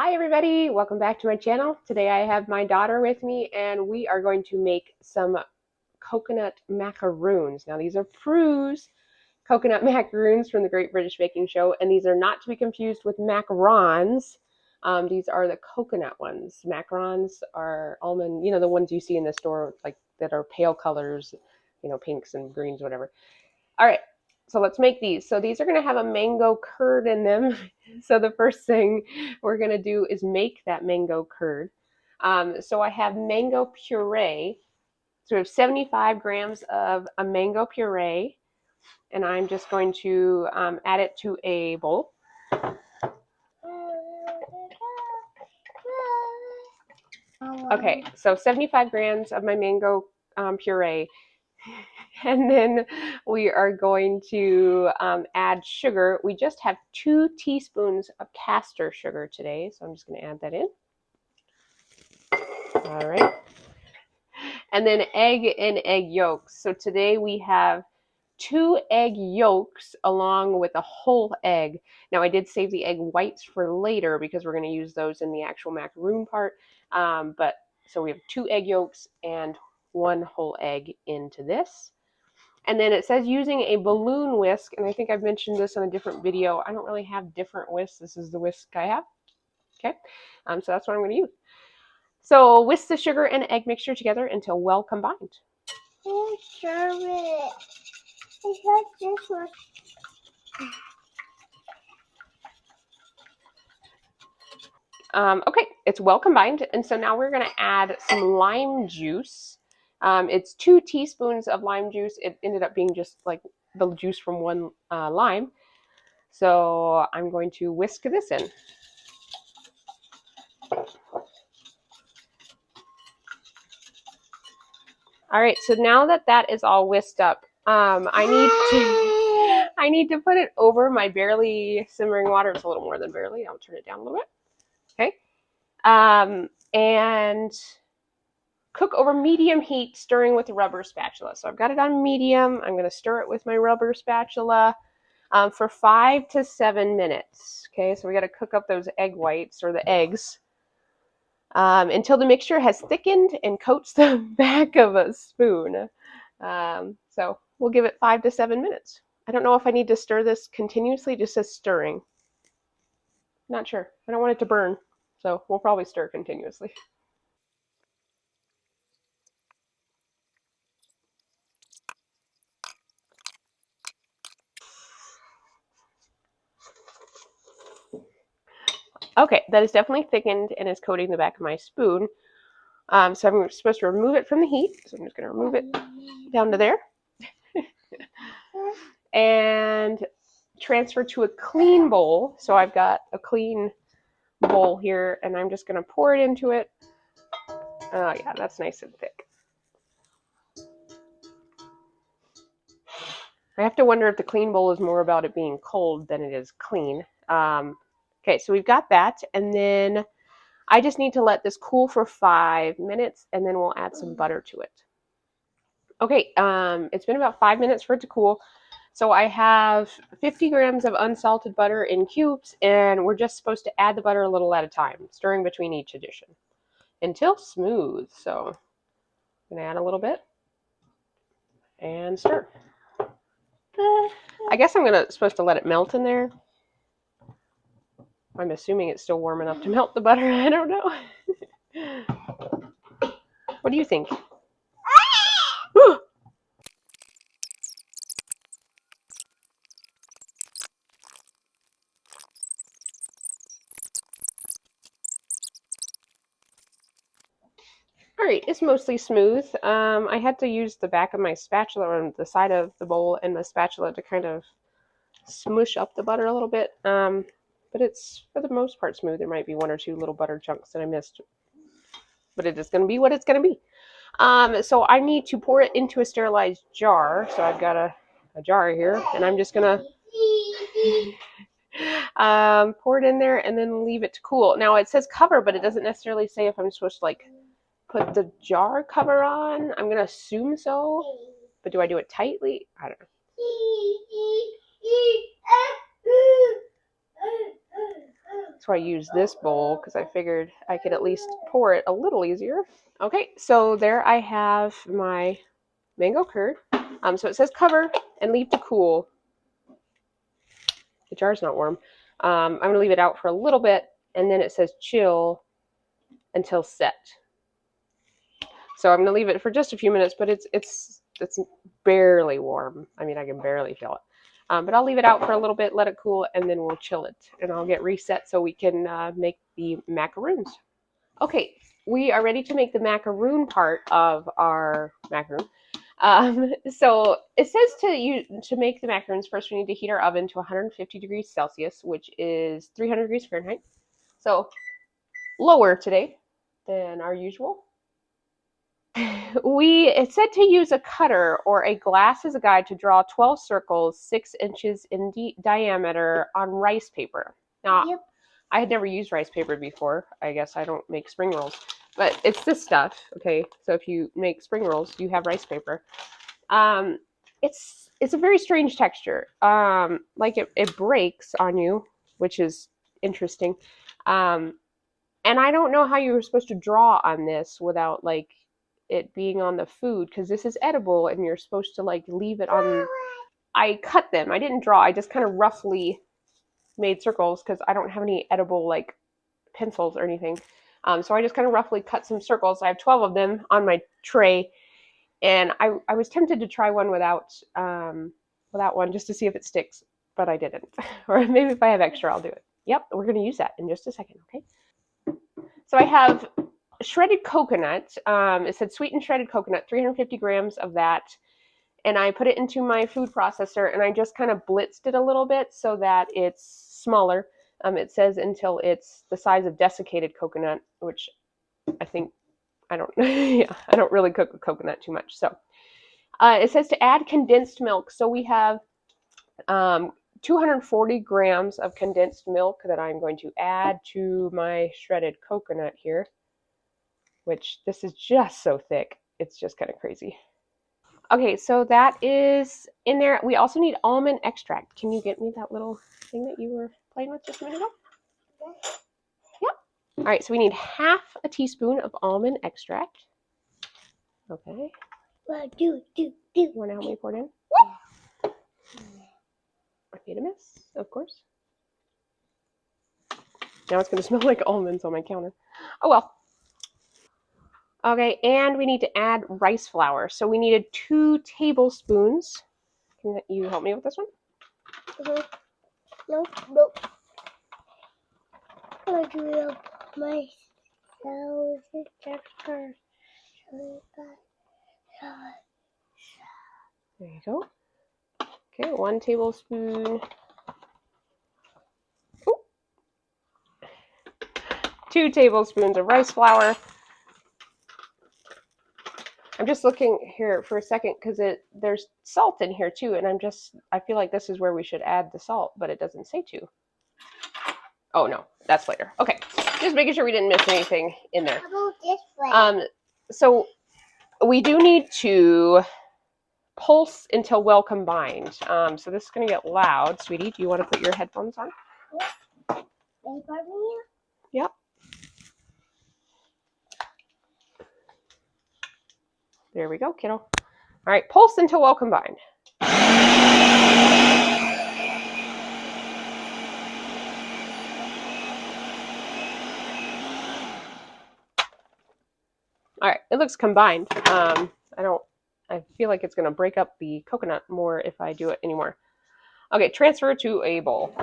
Hi everybody, welcome back to my channel. Today I have my daughter with me and we are going to make some coconut macaroons. Now these are Prue's coconut macaroons from the Great British Baking Show, and these are not to be confused with macarons. These are the coconut ones. Macarons are almond, the ones you see in the store, like that are pale colors, pinks and greens, whatever. All right, so let's make these. So these are going to have a mango curd in them. So the first thing we're going to do is make that mango curd. So I have mango puree. So we have 75 grams of a mango puree, and I'm just going to add it to a bowl. Okay, so 75 grams of my mango puree. And then we are going to add sugar. We just have 2 teaspoons of castor sugar today, so I'm just going to add that in. All right. And then egg and egg yolks. So today we have 2 egg yolks along with a whole egg. Now I did save the egg whites for later because we're going to use those in the actual macaroon part. So we have 2 egg yolks and 1 whole egg into this. And then it says using a balloon whisk, and I think I've mentioned this in a different video. I don't really have different whisks. This is the whisk I have. Okay, so that's what I'm going to use. So whisk the sugar and egg mixture together until well combined. Okay, it's well combined, and so now we're going to add some lime juice. It's 2 teaspoons of lime juice. It ended up being just like the juice from 1 lime. So I'm going to whisk this in. All right, so now that that is all whisked up, I need to put it over my barely simmering water. It's a little more than barely. I'll turn it down a little bit. Okay. And cook over medium heat, stirring with a rubber spatula. So I've got it on medium. I'm going to stir it with my rubber spatula for 5 to 7 minutes. Okay, so we got to cook up those egg whites or the eggs until the mixture has thickened and coats the back of a spoon. So we'll give it 5 to 7 minutes. I don't know if I need to stir this continuously. It just says stirring. Not sure. I don't want it to burn, so we'll probably stir continuously. Okay, that is definitely thickened and is coating the back of my spoon. So I'm supposed to remove it from the heat. So I'm just going to remove it down to there. And transfer to a clean bowl. So I've got a clean bowl here, and I'm just going to pour it into it. Oh yeah, that's nice and thick. I have to wonder if the clean bowl is more about it being cold than it is clean. Okay, so we've got that, and then I just need to let this cool for 5 minutes, and then we'll add some butter to it. Okay, it's been about 5 minutes for it to cool. So I have 50 grams of unsalted butter in cubes, and we're just supposed to add the butter a little at a time, stirring between each addition until smooth. So I'm going to add a little bit and stir. I guess I'm supposed to let it melt in there. I'm assuming it's still warm enough to melt the butter. I don't know. What do you think? All right, it's mostly smooth. I had to use the back of my spatula on the side of the bowl and the spatula to kind of smush up the butter a little bit. But it's, for the most part, smooth. There might be 1 or 2 little butter chunks that I missed. But it is going to be what it's going to be. So I need to pour it into a sterilized jar. So I've got a jar here, and I'm just going to pour it in there and then leave it to cool. Now it says cover, but it doesn't necessarily say if I'm supposed to put the jar cover on. I'm going to assume so, but do I do it tightly? I don't know. That's why I use this bowl, because I figured I could at least pour it a little easier. Okay, so there I have my mango curd. So it says cover and leave to cool. The jar's not warm. I'm going to leave it out for a little bit, and then it says chill until set. So I'm going to leave it for just a few minutes, but it's barely warm. I mean, I can barely feel it. But I'll leave it out for a little bit, let it cool, and then we'll chill it. And I'll get reset so we can make the macaroons. Okay, we are ready to make the macaroon part of our macaroon. So it says to make the macaroons, first we need to heat our oven to 150 degrees Celsius, which is 300 degrees Fahrenheit. So lower today than our usual. It said to use a cutter or a glass as a guide to draw 12 circles 6 inches in diameter on rice paper. Now, yep. I had never used rice paper before. I guess I don't make spring rolls, but it's this stuff. Okay, so if you make spring rolls, you have rice paper. It's a very strange texture. Like it breaks on you, which is interesting. And I don't know how you were supposed to draw on this without like it being on the food, because this is edible and you're supposed to like leave it on. I cut them. I didn't draw. I just kind of roughly made circles because I don't have any edible like pencils or anything. So I just kind of roughly cut some circles. I have 12 of them on my tray, and I was tempted to try one without one just to see if it sticks, but I didn't. Or maybe if I have extra, I'll do it. Yep, we're going to use that in just a second, okay? So I have shredded coconut. It said sweetened shredded coconut, 350 grams of that. And I put it into my food processor, and I just kind of blitzed it a little bit so that it's smaller. It says until it's the size of desiccated coconut, which I think, I don't really cook with coconut too much. So it says to add condensed milk. So we have 240 grams of condensed milk that I'm going to add to my shredded coconut here, which this is just so thick. It's just kind of crazy. Okay, so that is in there. We also need almond extract. Can you get me that little thing that you were playing with just a minute ago? Yep. All right, so we need half a teaspoon of almond extract. Okay. You want to help me pour it in? I made a mess, of course. Now it's going to smell like almonds on my counter. Oh well. Okay, and we need to add rice flour. So we needed 2 tablespoons. Can you help me with this one? Nope. I do it myself. There you go. Okay, 1 tablespoon. Ooh. 2 tablespoons of rice flour. I'm just looking here for a second because there's salt in here too, and I feel like this is where we should add the salt, but it doesn't say to. Oh no, that's later. Okay, just making sure we didn't miss anything in there. How about this way? So we do need to pulse until well combined. So this is going to get loud, sweetie. Do you want to put your headphones on? Yep. There we go, kiddo. All right, pulse until well combined. All right, it looks combined. I feel like it's going to break up the coconut more if I do it anymore. Okay, transfer to a bowl.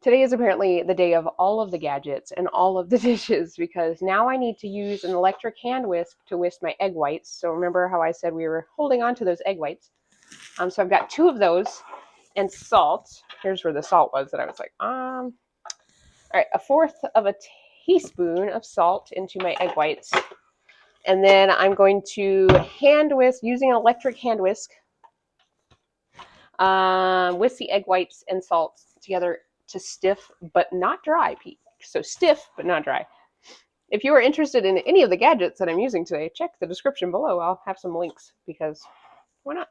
Today is apparently the day of all of the gadgets and all of the dishes, because now I need to use an electric hand whisk to whisk my egg whites. So remember how I said we were holding on to those egg whites? So I've got 2 of those and salt. Here's where the salt was that I was like, all right, 1/4 of a teaspoon of salt into my egg whites. And then I'm going to hand whisk, using an electric hand whisk, whisk the egg whites and salt together to stiff but not dry peak. So stiff but not dry. If you are interested in any of the gadgets that I'm using today, check the description below. I'll have some links because why not?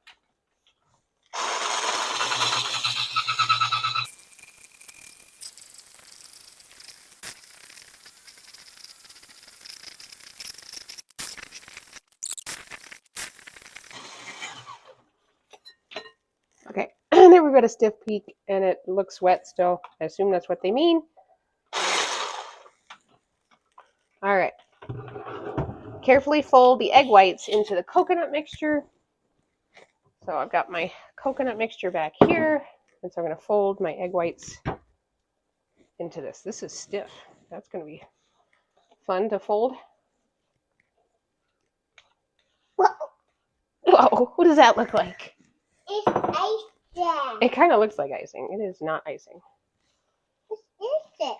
got a stiff peak and it looks wet still. I assume that's what they mean. All right. Carefully fold the egg whites into the coconut mixture. So I've got my coconut mixture back here, and so I'm going to fold my egg whites into this. This is stiff. That's going to be fun to fold. Whoa, what does that look like? It's icing. It kind of looks like icing. It is not icing. What is it?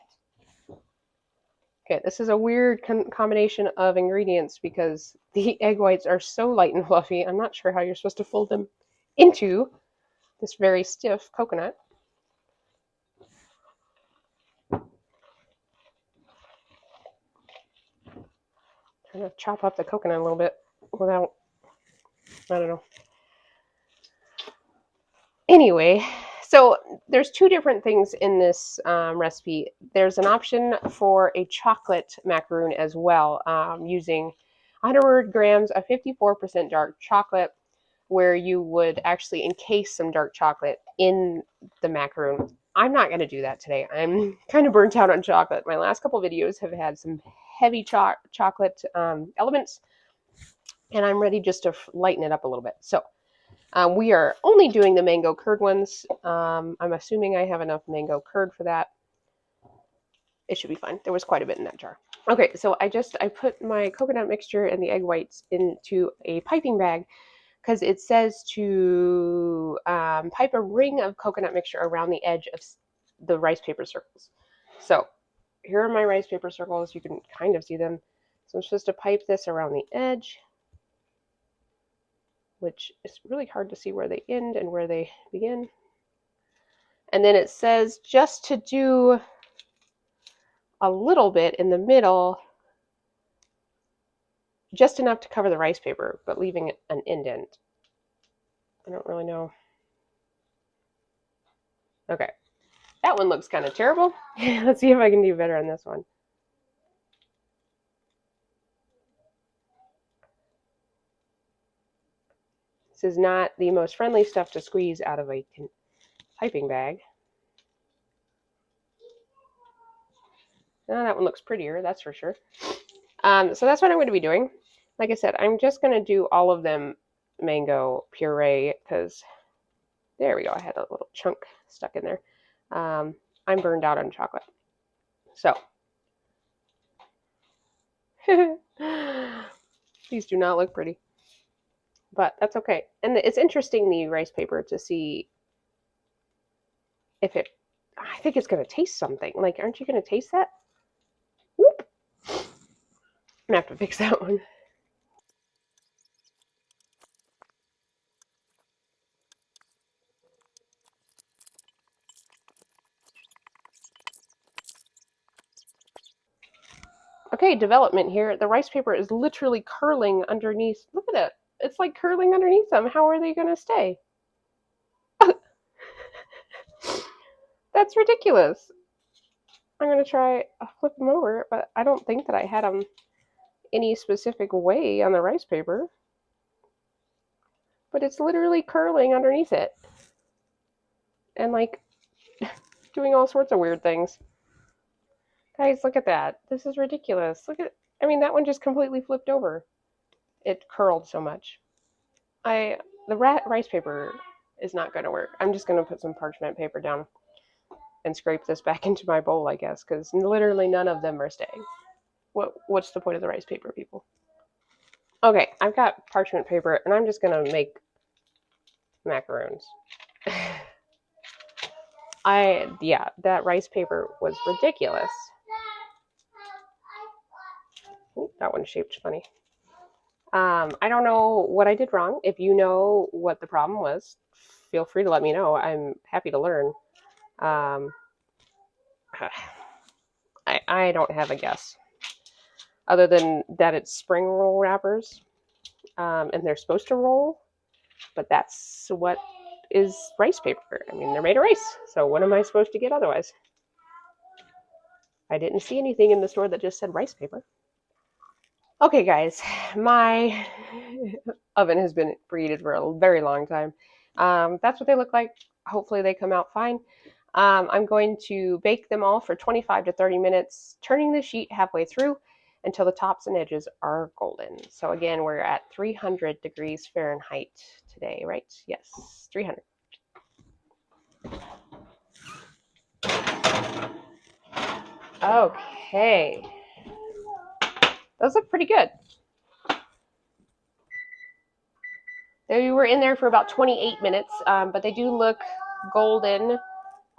Okay, this is a weird combination of ingredients because the egg whites are so light and fluffy. I'm not sure how you're supposed to fold them into this very stiff coconut. Trying to chop up the coconut a little bit without, I don't know. Anyway, so there's two different things in this recipe. There's an option for a chocolate macaroon as well, using 100 grams of 54% dark chocolate, where you would actually encase some dark chocolate in the macaroon. I'm not going to do that today. I'm kind of burnt out on chocolate. My last couple videos have had some heavy chocolate elements, and I'm ready just to lighten it up a little bit. So we are only doing the mango curd ones. I'm assuming I have enough mango curd for that. It should be fine. There was quite a bit in that jar. Okay, so I put my coconut mixture and the egg whites into a piping bag because it says to pipe a ring of coconut mixture around the edge of the rice paper circles. So here are my rice paper circles. You can kind of see them. So I'm supposed to pipe this around the edge, which is really hard to see where they end and where they begin. And then it says just to do a little bit in the middle, just enough to cover the rice paper, but leaving an indent. I don't really know. Okay, that one looks kind of terrible. Let's see if I can do better on this one. This is not the most friendly stuff to squeeze out of a piping bag. Oh, that one looks prettier, that's for sure. So that's what I'm going to be doing. Like I said, I'm just going to do all of them mango puree because there we go. I had a little chunk stuck in there. I'm burned out on chocolate. So these do not look pretty, but that's okay. And it's interesting, the rice paper, to see if it, I think it's going to taste something. Like, aren't you going to taste that? Whoop. I'm going to have to fix that one. Okay, development here. The rice paper is literally curling underneath. Look at it. It's like curling underneath them. How are they going to stay? That's ridiculous. I'm going to try flip them over, but I don't think that I had them any specific way on the rice paper. But it's literally curling underneath it. And like doing all sorts of weird things. Guys, look at that. This is ridiculous. Look at, I mean, that one just completely flipped over. It curled so much. The rice paper is not going to work. I'm just going to put some parchment paper down and scrape this back into my bowl, I guess, because literally none of them are staying. What's the point of the rice paper, people? Okay, I've got parchment paper, and I'm just going to make macaroons. Yeah, that rice paper was ridiculous. Ooh, that one's shaped funny. I don't know what I did wrong. If you know what the problem was, feel free to let me know. I'm happy to learn. I don't have a guess, other than that it's spring roll wrappers, and they're supposed to roll, but that's what is rice paper. I mean, they're made of rice, so what am I supposed to get otherwise? I didn't see anything in the store that just said rice paper. Okay, guys, my oven has been preheated for a very long time. That's what they look like hopefully they come out fine. I'm going to bake them all for 25 to 30 minutes, turning the sheet halfway through until the tops and edges are golden. So again, we're at 300 degrees Fahrenheit today, right? Yes, 300. Okay. Those look pretty good. They were in there for about 28 minutes, but they do look golden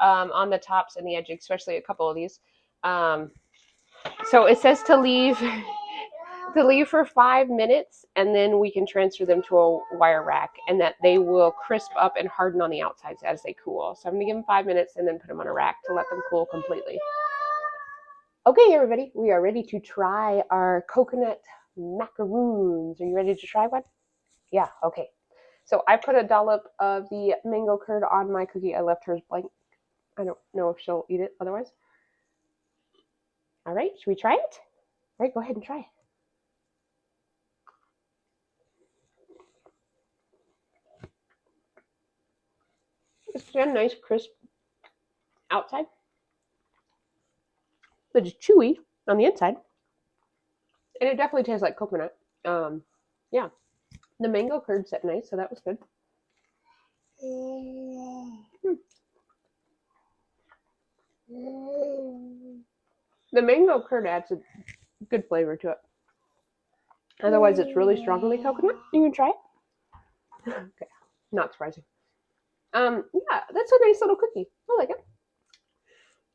on the tops and the edge, especially a couple of these. So it says to leave for 5 minutes, and then we can transfer them to a wire rack, and that they will crisp up and harden on the outsides as they cool. So I'm gonna give them 5 minutes and then put them on a rack to let them cool completely. Okay, everybody, we are ready to try our coconut macaroons. Are you ready to try one? Yeah, okay. So I put a dollop of the mango curd on my cookie. I left hers blank. I don't know if she'll eat it otherwise. All right, should we try it? All right, go ahead and try it. It's got a nice crisp outside, but it's chewy on the inside. And it definitely tastes like coconut. Yeah. The mango curd set nice, so that was good. The mango curd adds a good flavor to it. Otherwise, it's really strongly coconut. You can try it. Okay, not surprising. Yeah, that's a nice little cookie. I like it.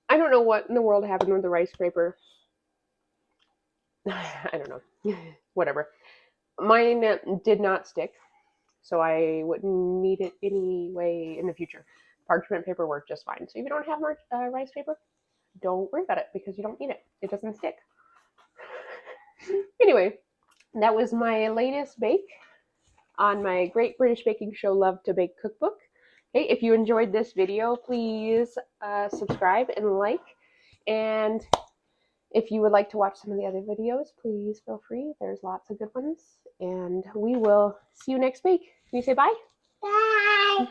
I don't know what in the world happened with the rice scraper. I don't know. Whatever. Mine did not stick, so I wouldn't need it anyway in the future. Parchment paper worked just fine. So if you don't have rice paper, don't worry about it because you don't need it. It doesn't stick. Anyway, that was my latest bake on my Great British Baking Show Love to Bake cookbook. Okay, if you enjoyed this video, please subscribe and like. And if you would like to watch some of the other videos, please feel free. There's lots of good ones. And we will see you next week. Can you say bye? Bye.